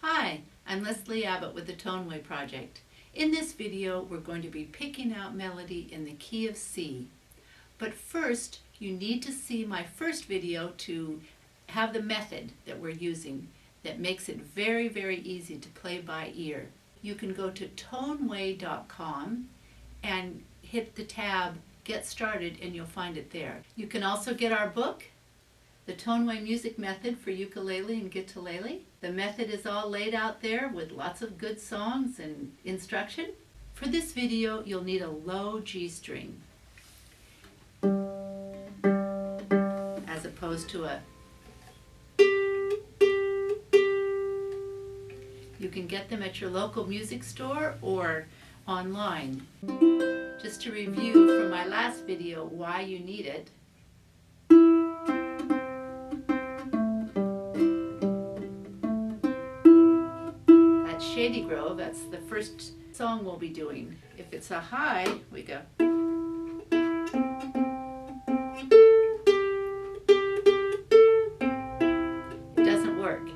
Hi, I'm Leslie Abbott with the Toneway Project. In this video, we're going to be picking out melody in the key of C. But first, you need to see my first video to have the method that we're using that makes it very, very easy to play by ear. You can go to toneway.com and hit the tab Get Started and you'll find it there. You can also get our book, The Toneway Music Method for Ukulele and Guitarele. The method is all laid out there with lots of good songs and instruction. For this video, you'll need a low G string as opposed to a. You can get them at your local music store or online. Just to review from my last video why you need it. That's Shady Grove, that's the first song we'll be doing. If it's a high, we go. It doesn't work.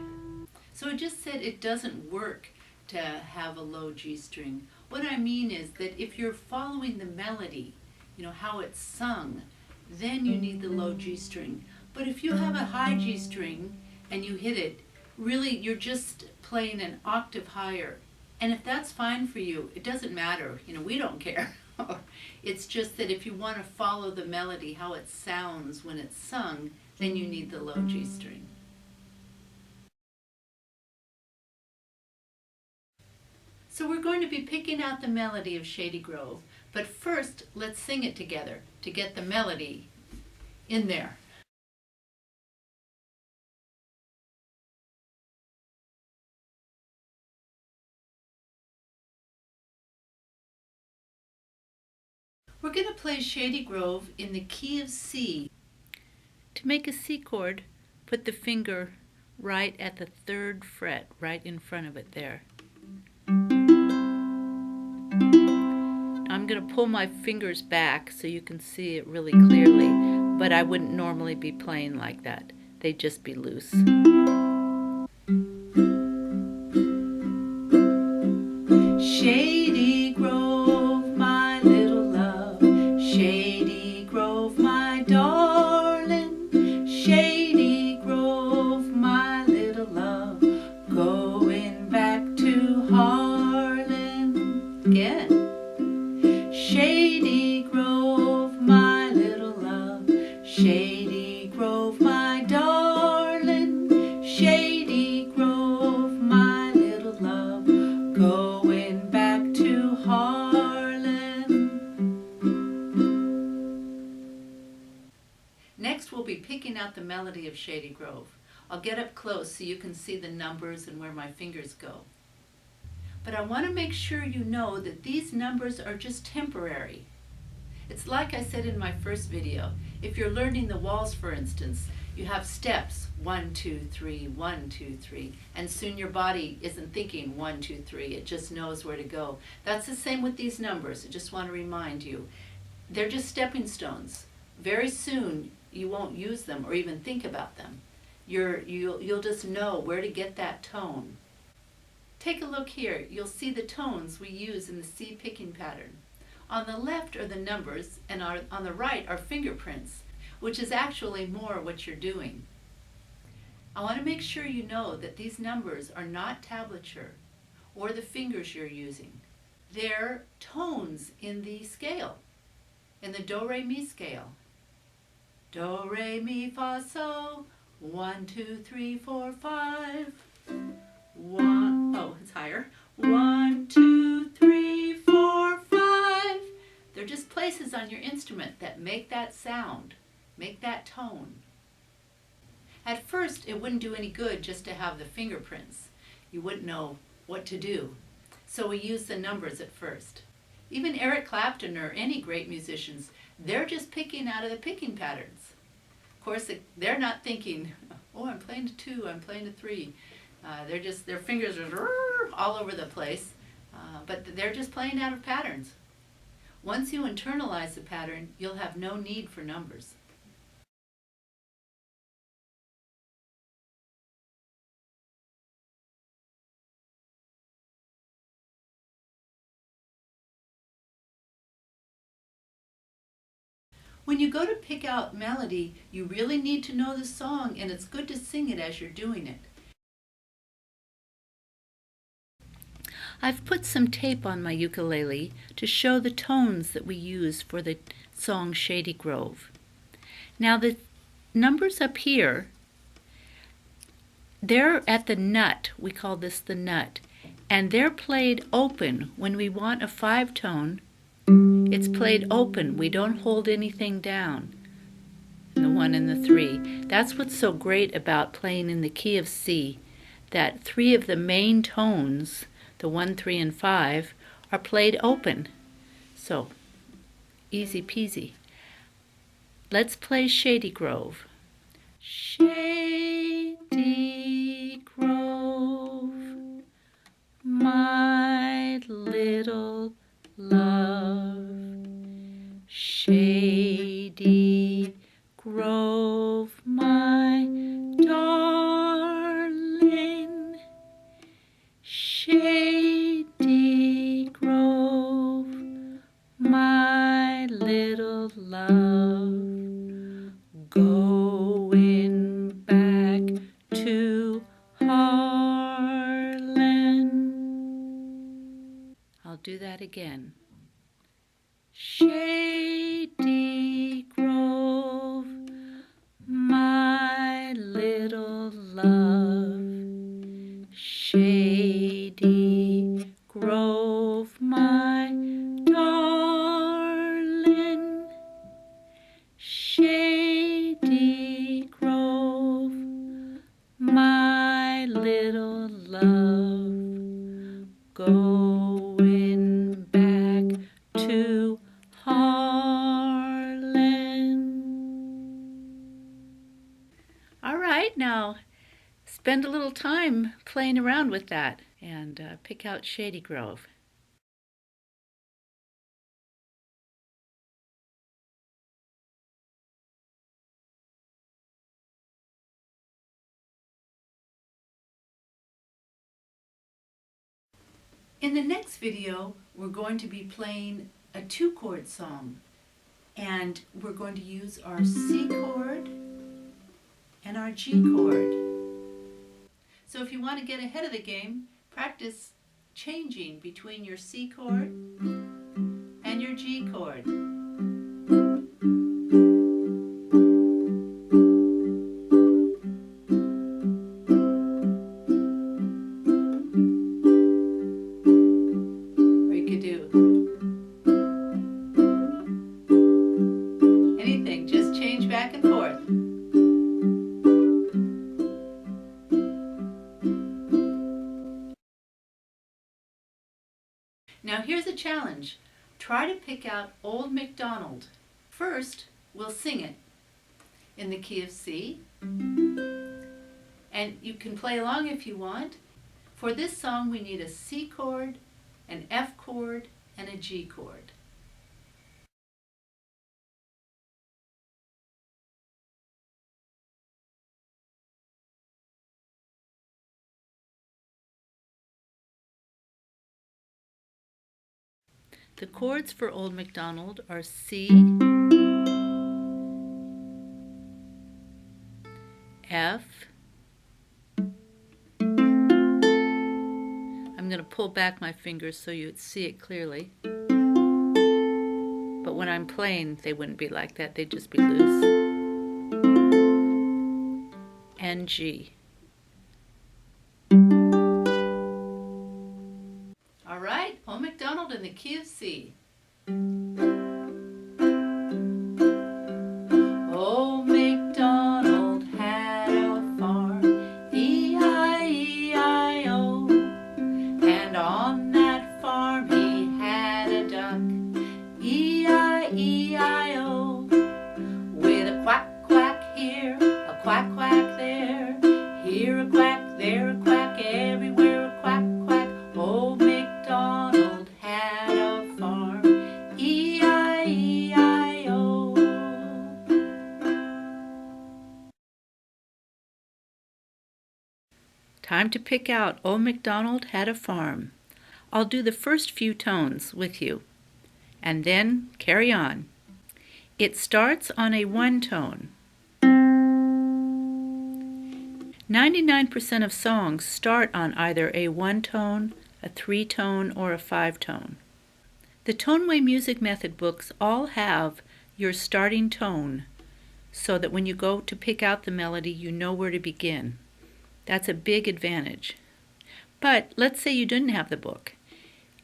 So it just said it doesn't work to have a low G string. What I mean is that if you're following the melody, how it's sung, then you need the low G string. But if you have a high G string and you hit it, really you're just playing an octave higher. And if that's fine for you, it doesn't matter. We don't care. It's just that if you want to follow the melody, how it sounds when it's sung, then you need the low G string. So we're going to be picking out the melody of Shady Grove, but first let's sing it together to get the melody in there. We're going to play Shady Grove in the key of C. To make a C chord, put the finger right at the 3rd fret, right in front of it there. I'm going to pull my fingers back so you can see it really clearly, but I wouldn't normally be playing like that. They'd just be loose. Shady Grove, my little love, Shady Grove, my darling, Shady Grove, my little love, going back to Harlan again. Shady Grove, my little love, Shady Grove, my darling, Shady Grove, my little love, going back to Harlan. Next we'll be picking out the melody of Shady Grove. I'll get up close so you can see the numbers and where my fingers go. But I want to make sure you know that these numbers are just temporary. It's like I said in my first video. If you're learning the waltz, for instance, you have steps 1, 2, 3, 1, 2, 3, and soon your body isn't thinking 1, 2, 3. It just knows where to go. That's the same with these numbers. I just want to remind you, they're just stepping stones. Very soon you won't use them or even think about them. You'll just know where to get that tone. Take a look here. You'll see the tones we use in the C picking pattern. On the left are the numbers, and on the right are fingerprints, which is actually more what you're doing. I want to make sure you know that these numbers are not tablature or the fingers you're using. They're tones in the scale, in the do, re, mi scale. Do, re, mi, fa, so, 1, 2, 3, 4, 5. 1, oh, it's higher. 1, 2, 3, 4, 5. They're just places on your instrument that make that sound, make that tone. At first, it wouldn't do any good just to have the fingerprints. You wouldn't know what to do. So we use the numbers at first. Even Eric Clapton or any great musicians, they're just picking out of the picking patterns. Of course, they're not thinking, oh, I'm playing a 2, I'm playing a 3. Their fingers are all over the place, but they're just playing out of patterns. Once you internalize the pattern, you'll have no need for numbers. When you go to pick out melody, you really need to know the song, and it's good to sing it as you're doing it. I've put some tape on my ukulele to show the tones that we use for the song Shady Grove. Now the numbers up here, they're at the nut. We call this the nut. And they're played open. When we want a 5-tone, it's played open. We don't hold anything down. The 1 and the 3. That's what's so great about playing in the key of C, that 3 of the main tones, the 1, 3, and 5, are played open. So, easy peasy. Let's play Shady Grove. Shady Grove, my little love. Shady Grove, my darling. Shady Grove, my little love. Going back to Harlan. I'll do that again. Shady Grove, my little love. Shady Grove, my darling. Shady Grove, my little love. Going back to Harlan. All right, now spend a little time playing around with that and pick out Shady Grove. In the next video, we're going to be playing a 2-chord song, and we're going to use our C chord and our G chord. So if you want to get ahead of the game, practice changing between your C chord and your G chord. Or you could do anything, just change back and forth. Now here's a challenge. Try to pick out Old MacDonald. First, we'll sing it in the key of C. And you can play along if you want. For this song, we need a C chord, an F chord, and a G chord. The chords for Old MacDonald are C, F. I'm going to pull back my fingers so you'd see it clearly. But when I'm playing, they wouldn't be like that. They'd just be loose. And G. All right, Old MacDonald in the key of C. Old MacDonald had a farm, E-I-E-I-O, and on that farm he had a duck, E-I-E-I-O, with a quack quack here, a quack quack there, here a quack, there a quack, everywhere a quack quack. Old MacDonald had a farm, E-I-E-I-O. Time to pick out Old MacDonald Had a Farm. I'll do the first few tones with you, and then carry on. It starts on a one tone. 99% of songs start on either a one tone, a three tone, or a five tone. The Toneway Music Method books all have your starting tone so that when you go to pick out the melody, you know where to begin. That's a big advantage. But let's say you didn't have the book.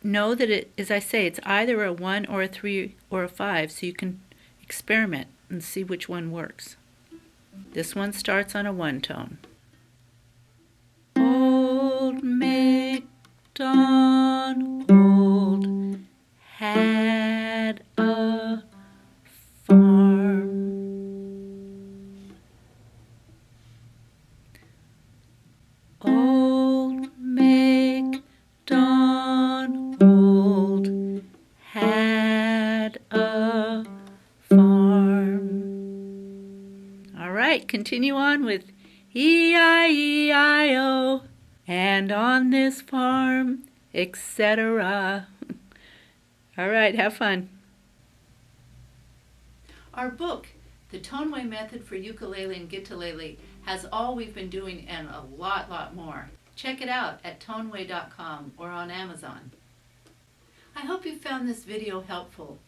Know that it, as I say, it's either a 1 or a 3 or a 5, so you can experiment and see which one works. This one starts on a 1 tone. Old MacDonald had a farm. Old MacDonald had a farm. All right, continue on with E-I-E-I-O, and on this farm, etc. All right, have fun. Our book, The Toneway Method for Ukulele and Guitalele, has all we've been doing and a lot more. Check it out at toneway.com or on Amazon. I hope you found this video helpful.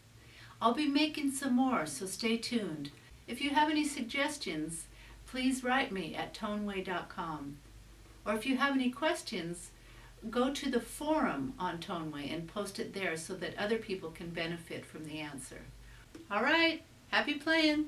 I'll be making some more, so stay tuned. If you have any suggestions, please write me at toneway.com. Or if you have any questions, go to the forum on Toneway and post it there so that other people can benefit from the answer. All right, happy playing!